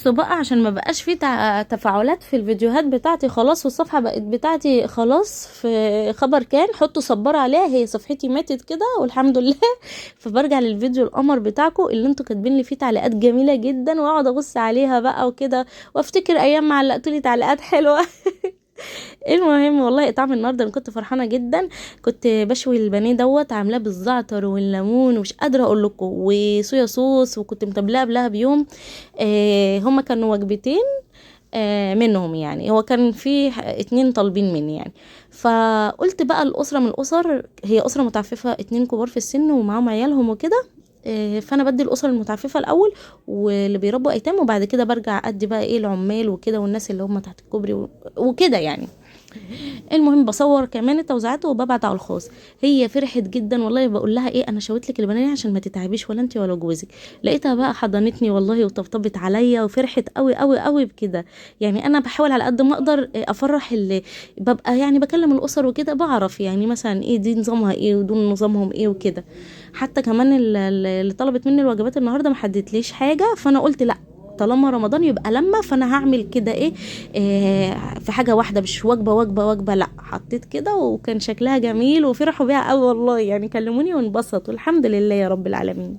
بصوا بقى، عشان ما بقاش في تفاعلات في الفيديوهات بتاعتي خلاص، والصفحة بقت بتاعتي خلاص في خبر كان، حطوا صبار عليها، هي صفحتي ماتت كده والحمد لله. فبرجع للفيديو القمر بتاعكم اللي انتوا كاتبين لي فيه تعليقات جميلة جدا، واقعد ابص عليها بقى وكده، وافتكر ايام ما علقتوا لي تعليقات حلوة. المهم والله طعم النهارده انا كنت فرحانه جدا. كنت بشوي البانيه دوت، عاملاه بالزعتر والليمون ومش قادره اقول لكم، وصويا صوص، وكنت متبلاه قبلها بيوم. هما كانوا وجبتين منهم، يعني هو كان في اتنين طالبين مني يعني. فقلت بقى الاسره من الاسر، هي اسره متعففه، اتنين كبار في السن ومعاهم عيالهم وكده. فانا بدي الاسر المتعففه الاول واللي بيربوا ايتام، وبعد كده برجع ادي بقى ايه العمال وكده والناس اللي هم تحت الكوبري وكده يعني. المهم بصور كمان التوزيعات وببعت على الخاص. هي فرحت جدا والله، بقول لها ايه انا شويت لك البنانيه عشان ما تتعبيش ولا انت ولا جوزك. لقيتها بقى حضنتني والله وطبطبت عليا وفرحت قوي قوي قوي بكده. يعني انا بحاول على قد ما اقدر افرح اللي ببقى يعني بكلم الاسر وكده، بعرف يعني مثلا ايه دي نظامها ايه ودول نظامهم ايه وكده. حتى كمان اللي طلبت مني الوجبات النهارده ما حددتليش حاجه، فانا قلت لا، طالما رمضان يبقى لما، فانا هعمل كده ايه, في حاجه واحده، مش وجبه وجبه وجبه، لا حطيت كده وكان شكلها جميل وفرحوا بيها قوي والله، يعني كلموني وانبسطوا الحمد لله يا رب العالمين.